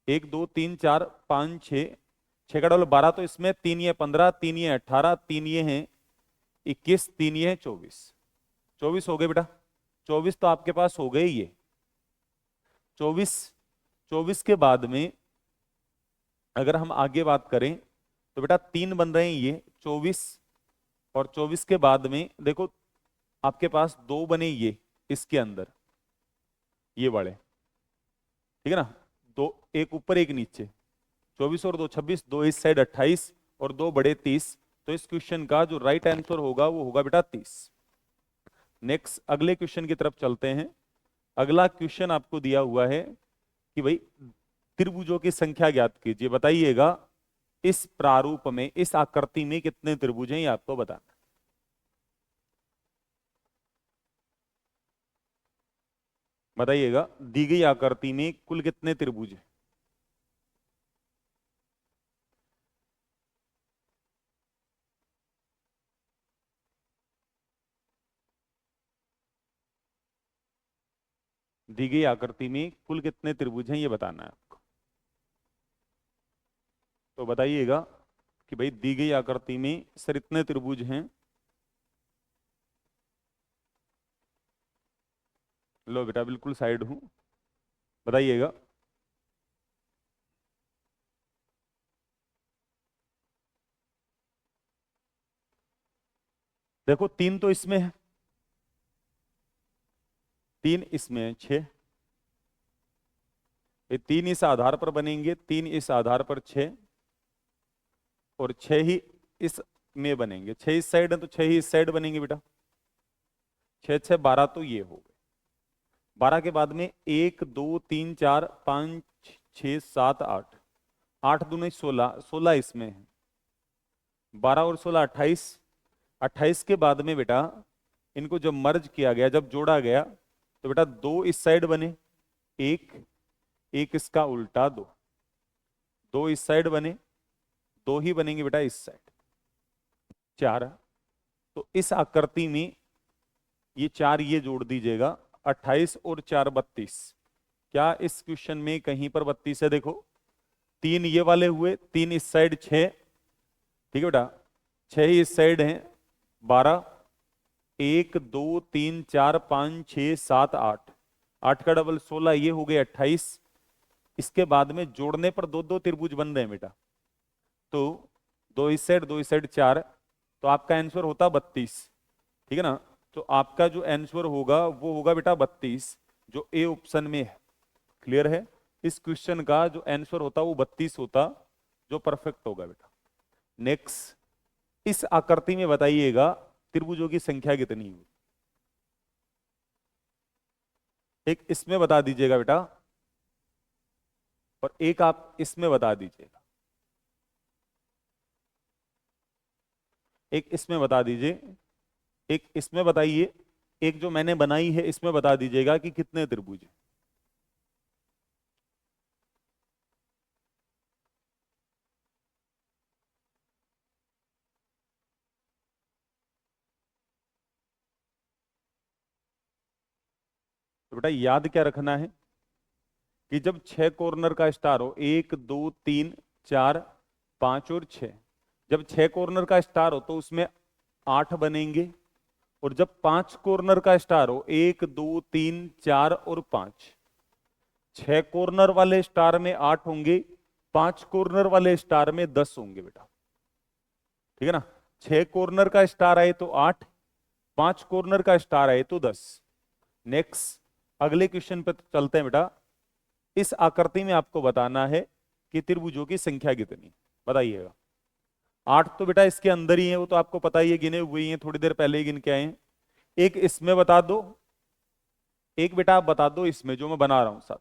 Speaker 1: 1 2 3 4 5 6, 6 का डबल 12, तो इसमें 3 ये 15, 3 ये 18, 3 ये है 21, 3 ये है 24। 24 हो गए बेटा। 24 तो आपके पास हो गए ये। 24, 24 के बाद में अगर हम आगे बात करें तो बेटा 3 बन रहे हैं ये 24, और 24 के बाद में देखो आपके पास 2 बने ये इसके अंदर, ये बड़े, ठीक है ना, दो, एक ऊपर एक नीचे। 24 और 2 26, 2 इस साइड 28 और 2 बड़े 30। तो इस क्वेश्चन का जो राइट आंसर होगा वो होगा बेटा 30। नेक्स्ट अगले क्वेश्चन की तरफ चलते हैं। अगला क्वेश्चन आपको दिया हुआ है कि भाई त्रिभुजों की संख्या ज्ञात कीजिए। बताइएगा इस प्रारूप में, इस आकृति में कितने त्रिभुज हैं ये आपको बताना। बताइएगा दी गई आकृति में कुल कितने त्रिभुज हैं। दी गई आकृति में कुल कितने त्रिभुज हैं ये बताना है आपको। तो बताइएगा कि भाई दी गई आकृति में सर इतने त्रिभुज हैं। लो बेटा बिल्कुल साइड हूं, बताइएगा। देखो 3 तो इसमें है, 3 इसमें है, 6। ये 3 इस आधार पर बनेंगे, 3 इस आधार पर 6, और 6 ही इस में बनेंगे। 6 इस साइड है तो 6 ही इस साइड बनेंगे बेटा। 6 6 12, तो ये हो गए। 12 के बाद में 1 2 3 4 5 6 7 8, 8 दूनी 16, 16 इसमें है। 12 और 16 28, 28 के बाद में बेटा इनको जब मर्ज किया गया, जब जोड़ा गया, तो बेटा 2 इस साइड बने, एक एक इसका उल्टा दो, दो इस साइड बने, दो ही बनेंगे बेटा इस साइड, चार। तो इस आकृति में ये चार ये जोड़ दीजिएगा, 28 और 4 32। क्या इस क्वेश्चन में कहीं पर 32 है? देखो, तीन ये वाले हुए, तीन इस साइड 6, ठीक है बेटा, 6 ही इस साइड हैं 12, 1 2 3 4 5 6 7 8, 8 का डबल 16, ये हो गए 28। इसके बाद में जोड़ने पर दो दो त्रिभुज बन रहे हैं बेटा, तो दो इस साइड दो इस साइड 4, तो आपका आंसर होता 32, ठीक है ना। तो आपका जो आंसर होगा वो होगा बेटा 32, जो ए ऑप्शन में है। क्लियर है? इस क्वेश्चन का जो आंसर होता वो 32 होता, जो परफेक्ट होगा बेटा। नेक्स्ट, इस आकृति में बताइएगा त्रिभुजों की संख्या कितनी हुई। एक इसमें बता दीजिएगा बेटा, और एक आप इसमें बता दीजिएगा, एक इसमें बता दीजिए, एक इसमें बताइए, एक जो मैंने बनाई है इसमें बता दीजिएगा कि कितने त्रिभुज हैं। तो बेटा याद क्या रखना है कि जब 6 कॉर्नर का स्टार हो, 1 2 3 4 5 और 6, जब 6 कॉर्नर का स्टार हो तो उसमें 8 बनेंगे, और जब 5 कॉर्नर का स्टार हो, 1 2 3 4 और 5, 6 कॉर्नर वाले स्टार में 8 होंगे, 5 कॉर्नर वाले स्टार में 10 होंगे बेटा, ठीक है ना। 6 कॉर्नर का स्टार आए तो 8, 5 कॉर्नर का स्टार आए तो 10। नेक्स्ट, अगले क्वेश्चन पे चलते हैं बेटा। इस आकृति में आपको बताना है कि त्रिभुजों की संख्या कितनी, बताइएगा। 8 तो बेटा इसके अंदर ही है, वो तो आपको पता ही है, गिने हुए ही हैं, थोड़ी देर पहले ही गिन के आए हैं। एक इसमें बता दो, एक बेटा आप बता दो इसमें जो मैं बना रहा हूं साथ।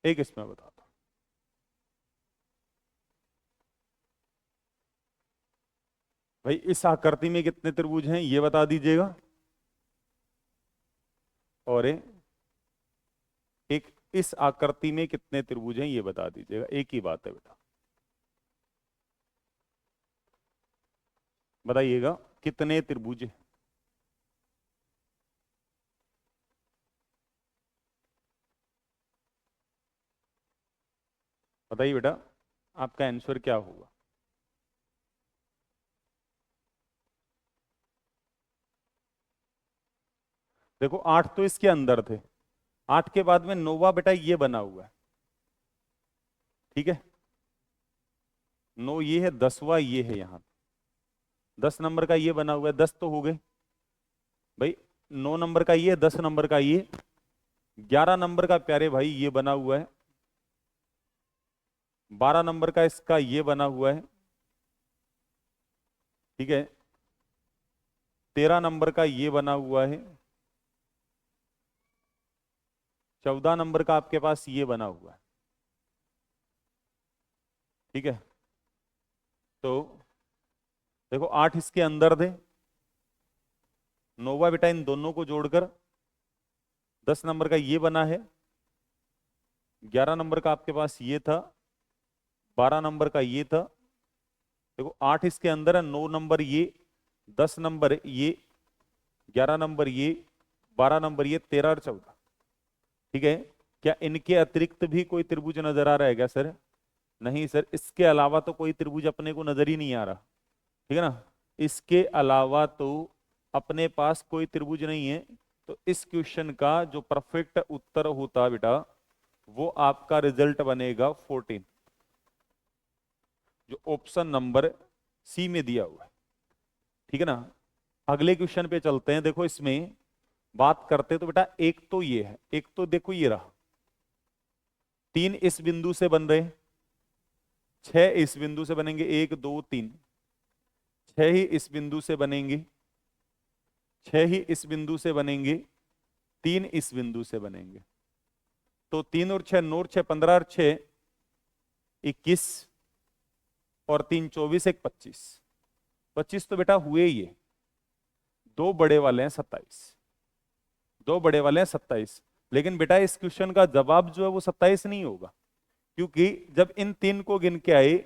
Speaker 1: एक इसमें बता दो। भाई इस आकृति में कितने त्रिभुज हैं ये बता दीजिएगा, और एक इस आकृति में कितने त्रिभुज हैं ये बता दीजिएगा। एक ही बात है बेटा, बताइएगा कितने त्रिभुज हैं। बताइए बेटा, आपका आंसर क्या होगा। देखो 8 तो इसके अंदर थे, 8 के बाद में 9वां बेटा ये बना हुआ है, ठीक है, 9 ये है, 10वां ये है, यहां 10 नंबर का ये बना हुआ है, 10 तो हो गए भाई। 9 नंबर का ये, 10 नंबर का ये, 11 नंबर का प्यारे भाई ये बना हुआ है, 12 नंबर का इसका ये बना हुआ है, ठीक है, 13 नंबर का ये बना हुआ है, 14 नंबर का आपके पास ये बना हुआ है, ठीक है। तो देखो 8 इसके अंदर थे, 9वां बेटा इन दोनों को जोड़कर 10 नंबर का ये बना है, 11 नंबर का आपके पास ये था, 12 नंबर का ये था। देखो 8 इसके अंदर है, 9 नंबर ये, 10 नंबर ये, 11 नंबर ये, 12 नंबर ये, 13 और 14, ठीक है। क्या इनके अतिरिक्त भी कोई त्रिभुज नजर आ रहा है क्या सर? नहीं सर, इसके अलावा तो कोई त्रिभुज अपने को नजर ही नहीं आ रहा, ठीक है ना। इसके अलावा तो अपने पास कोई त्रिभुज नहीं है। तो इस क्वेश्चन का जो परफेक्ट उत्तर होता बेटा, वो आपका रिजल्ट बनेगा 14, जो ऑप्शन नंबर सी में दिया हुआ है, ठीक है ना। अगले क्वेश्चन पे चलते हैं। देखो इसमें बात करते तो बेटा एक तो ये है, एक तो देखो ये रहा, 3 इस बिंदु से बन रहे, 6 इस बिंदु से बनेंगे, 1 2 3, 6 ही इस बिंदु से बनेंगे, 6 ही इस बिंदु से बनेंगे, तीन इस बिंदु से बनेंगे। तो 3 और 6 9 और 6 15 और 6 21 और 3 24 1 25। 25 तो बेटा हुए ही है। दो बड़े वाले हैं 27। दो बड़े वाले हैं 27। लेकिन बेटा इस क्वेश्चन का जवाब जो है वो 27 नहीं होगा, क्योंकि जब इन तीन को गिन के आए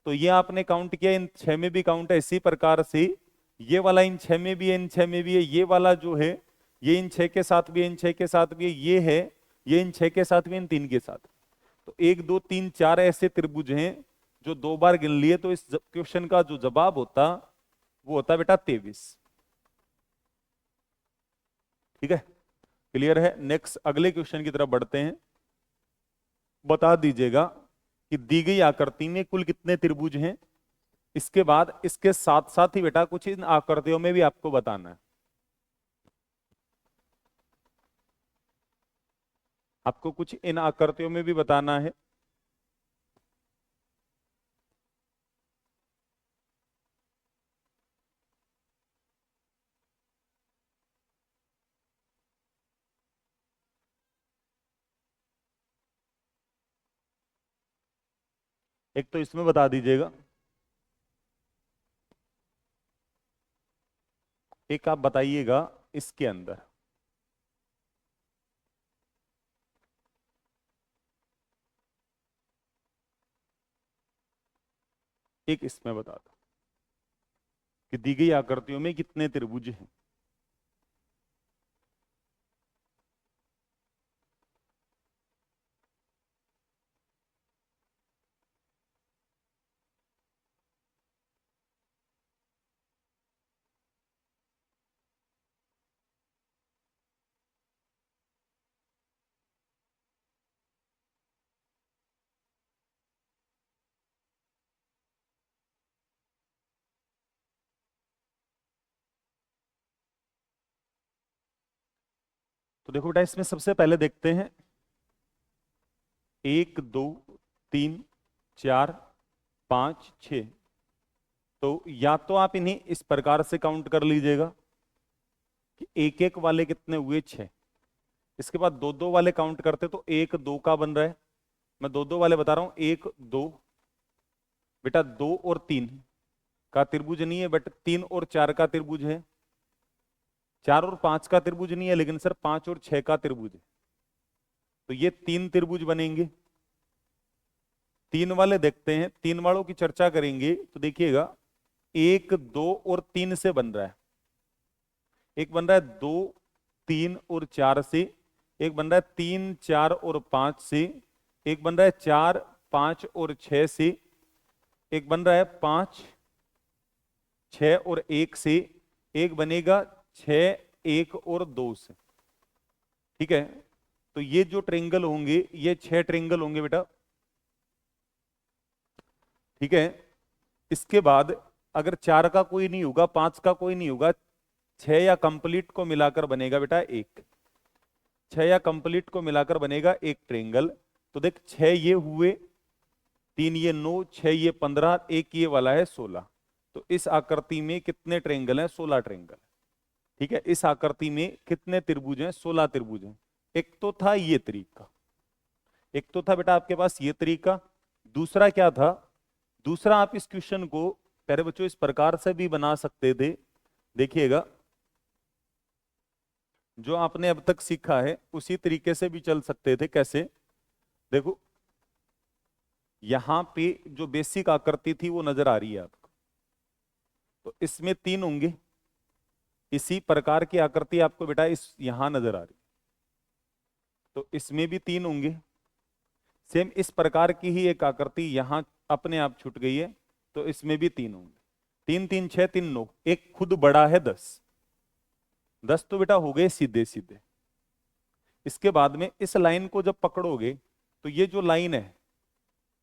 Speaker 1: तो ये आपने काउंट किया, इन 6 में भी काउंट है, इसी प्रकार से ये वाला इन 6 में भी है, इन 6 में भी है, ये वाला जो है ये इन 6 के साथ भी है, इन 6 के साथ भी है, ये है, ये इन 6 के साथ भी, इन 3 के साथ। तो 1 2 3 4 ऐसे त्रिभुज हैं जो दो बार गिन लिए, तो इस क्वेश्चन का जो जवाब होता वो होता बेटा 23। ठीक है, क्लियर है। नेक्स्ट अगले क्वेश्चन की तरफ बढ़ते हैं। बता दीजिएगा कि दी गई आकृति में कुल कितने त्रिभुज हैं। इसके बाद इसके साथ साथ ही बेटा कुछ इन आकृतियों में भी आपको बताना है। आपको कुछ इन आकृतियों में भी बताना है। एक तो इसमें बता दीजिएगा, एक आप बताइएगा इसके अंदर। एक इसमें बता दो कि दी गई आकृतियों में कितने त्रिभुज हैं। तो देखो बेटा, इसमें सबसे पहले देखते हैं 1 2 3 4 5 6। तो या तो आप इन्हें इस प्रकार से काउंट कर लीजिएगा कि एक एक वाले कितने हुए 6। इसके बाद दो दो वाले काउंट करते तो 1 2 का बन रहा है। मैं दो दो वाले बता रहा हूं, 1 2। बेटा 2 और 3 का त्रिभुज नहीं है, बट 3 और 4 का त्रिभुज है। 4 और 5 का त्रिभुज नहीं है, लेकिन सर 5 और 6 का त्रिभुज है। तो ये 3 त्रिभुज बनेंगे। 3 वाले देखते हैं, 3 वालों की चर्चा करेंगे तो देखिएगा 1 2 और 3 से बन रहा है। एक बन रहा है 2 3 और 4 से, एक बन रहा है 3 4 और 5 से, एक बन रहा है 4 5 और 6 से, एक बन रहा है 5 6 और 1 से, एक बनेगा 6 1 और 2 से। ठीक है, तो ये जो ट्रेंगल होंगे ये 6 ट्रेंगल होंगे बेटा। ठीक है, इसके बाद अगर 4 का कोई नहीं होगा, 5 का कोई नहीं होगा, 6 या कंप्लीट को मिलाकर बनेगा बेटा एक। 6 या कंप्लीट को मिलाकर बनेगा एक ट्रेंगल। तो देख 6 ये हुए, 3 ये 9, 6 ये 15, एक ये वाला है 16। तो इस आकृति में कितने ट्रेंगल हैं? 16 ट्रेंगल। ठीक है, इस आकृति में कितने त्रिभुज हैं? 16 त्रिभुज हैं। एक तो था ये तरीका, एक तो था बेटा आपके पास ये तरीका। दूसरा क्या था? दूसरा आप इस क्वेश्चन को प्यारे बच्चों इस प्रकार से भी बना सकते थे। देखिएगा, जो आपने अब तक सीखा है उसी तरीके से भी चल सकते थे। कैसे? देखो, यहां पे जो बेसिक आकृति थी वो नजर आ रही है आपको, तो इसमें 3 होंगे। इसी प्रकार की आकृति आपको बेटा इस यहां नजर आ रही, तो इसमें भी 3 होंगे। सेम इस प्रकार की ही एक आकृति यहां अपने आप छूट गई है, तो इसमें भी 3 होंगे। 3 3 6 3 9, एक खुद बड़ा है 10। 10 तो बेटा हो गए सीधे सीधे। इसके बाद में इस लाइन को जब पकड़ोगे तो ये जो लाइन है,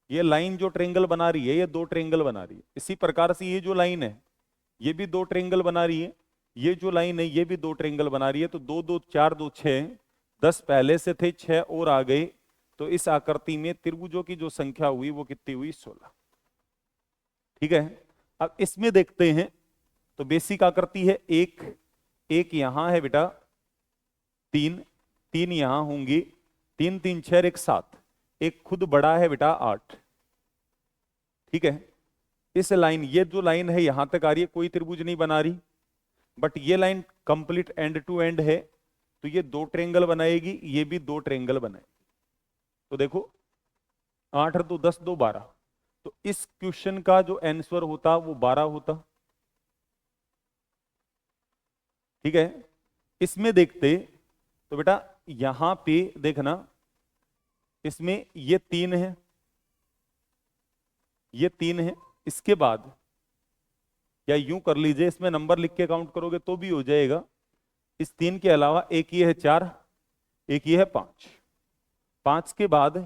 Speaker 1: ये लाइन जो ट्रेंगल बना रही है, ये 2 ट्रेंगल बना रही है। इसी प्रकार से ये जो लाइन है ये भी 2 ट्रेंगल बना रही है, ये जो लाइन है ये भी 2 ट्रेंगल बना रही है। तो 2 2 4 2 6, 10 पहले से थे, 6 और आ गए। तो इस आकृति में त्रिभुजों की जो संख्या हुई वो कितनी हुई? 16। ठीक है, अब इसमें देखते हैं। तो बेसिक आकृति है एक, एक यहां है बेटा, 3, 3 यहां होंगी, 3 3 6 और 1 7, एक खुद बड़ा है बेटा 8। ठीक है, इस लाइन, ये जो लाइन है यहां तक आ रही है, कोई त्रिभुज नहीं बना रही, बट ये line complete end to end है, तो ये 2 ट्रेंगल बनाएगी, ये भी 2 ट्रेंगल बनाएगी। तो देखो 8 और 2 10, 2 12, तो इस क्वेश्चन का जो आंसर होता वो 12 होता। ठीक है, इसमें देखते तो बेटा यहां पे देखना, इसमें ये 3 है, ये 3 है, इसके बाद या यूं कर लीजिए, इसमें नंबर लिख के काउंट करोगे तो भी हो जाएगा। इस 3 के अलावा एक ये है 4, एक ये है 5, 5 के बाद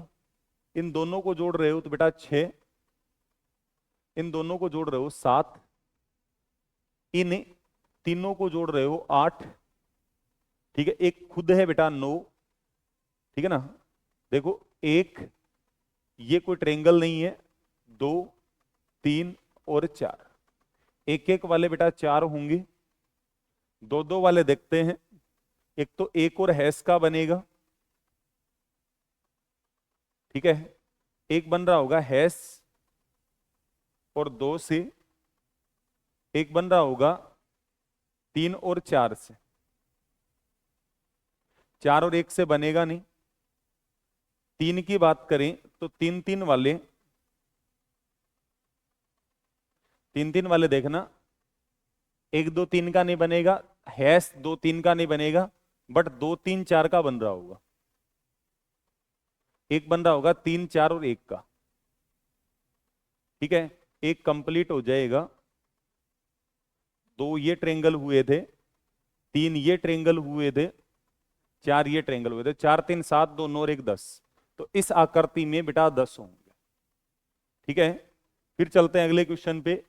Speaker 1: इन दोनों को जोड़ रहे हो तो बेटा 6, इन दोनों को जोड़ रहे हो 7, इन तीनों को जोड़ रहे हो 8। ठीक है, एक खुद है बेटा 9। ठीक है ना, देखो एक, ये कोई ट्रेंगल नहीं है, 2 3 और 4, एक एक वाले बेटा 4 होंगे, 2 2 वाले देखते हैं। एक तो एक और हैश का बनेगा, ठीक है, एक बन रहा होगा हैश और 2 से, एक बन रहा होगा 3 और 4 से, 4 और 1 से बनेगा नहीं। 3 की बात करें तो 3 3 वाले, 3 3 वाले देखना, 1 2 3 का नहीं बनेगा, हैश 2 3 का नहीं बनेगा, बट 2 3 4 का बन रहा होगा, एक बन रहा होगा 3 4 और 1 का। ठीक है, एक कंप्लीट हो जाएगा, 2 ये ट्रेंगल हुए थे, 3 ये ट्रेंगल हुए थे, 4 ये ट्रेंगल हुए थे, 4 3 7, 2 9 और 1 10, तो इस आकृति में बेटा 10 होंगे। ठीक है, फिर चलते हैं अगले क्वेश्चन पे।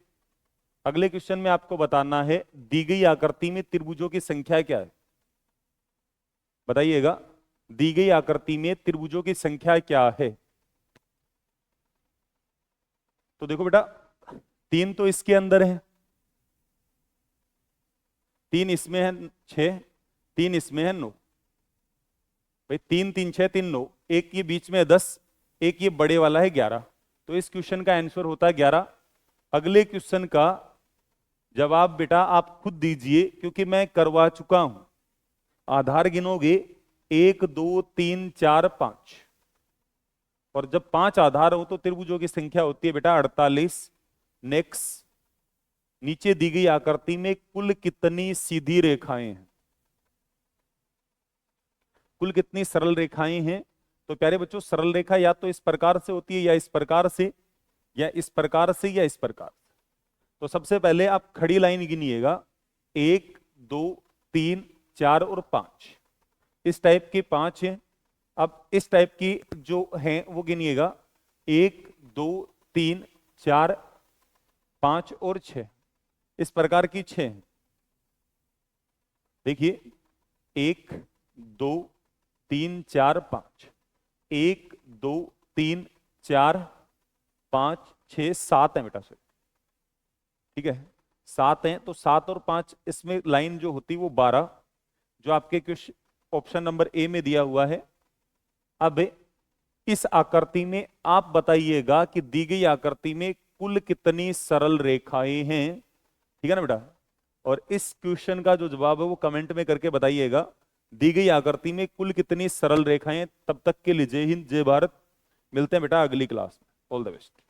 Speaker 1: अगले क्वेश्चन में आपको बताना है दी गई आकृति में त्रिभुजों की संख्या क्या है, बताइएगा, दी गई आकृति में त्रिभुजों की संख्या क्या है। तो देखो बेटा 3 तो इसके अंदर है, 3 इसमें है 6, 3 इसमें है 9, भाई 3 3 6 3 9, एक ये बीच में है 10, एक ये बड़े वाला है 11, तो इस क्वेश्चन का आंसर होता है 11। अगले क्वेश्चन का जवाब बेटा आप खुद दीजिए, क्योंकि मैं करवा चुका हूं। आधार गिनोगे 1 2 3 4 5, और जब 5 आधार हो तो त्रिभुजों की संख्या होती है बेटा 48। नेक्स्ट, नीचे दी गई आकृति में कुल कितनी सीधी रेखाएं हैं, कुल कितनी सरल रेखाएं हैं। तो प्यारे बच्चों, सरल रेखा या तो इस प्रकार से होती है, या इस प्रकार से, या इस प्रकार से, या इस प्रकार से। तो सबसे पहले आप खड़ी लाइन गिनिएगा, 1 2 3 4 और 5, इस टाइप की 5 है। अब इस टाइप की जो हैं वो गिनिएगा, 1 2 3 4 5 और 6, इस प्रकार की 6 हैं। देखिए 1 2 3 4 5, 1 2 3 4 5 6 7 है बेटा, ठीक है 7 हैं, तो 7 और 5 इसमें लाइन जो होती है वो 12, जो आपके कुछ ऑप्शन नंबर ए में दिया हुआ है। अब इस आकृति में आप बताइएगा कि दी गई आकृति में कुल कितनी सरल रेखाएं हैं, ठीक है ना बेटा। और इस क्वेश्चन का जो जवाब है वो कमेंट में करके बताइएगा, दी गई आकृति में कुल कितनी सरल रेखाएं। तब तक के लिए जय हिंद, जय भारत, मिलते हैं बेटा अगली क्लास में। All the best.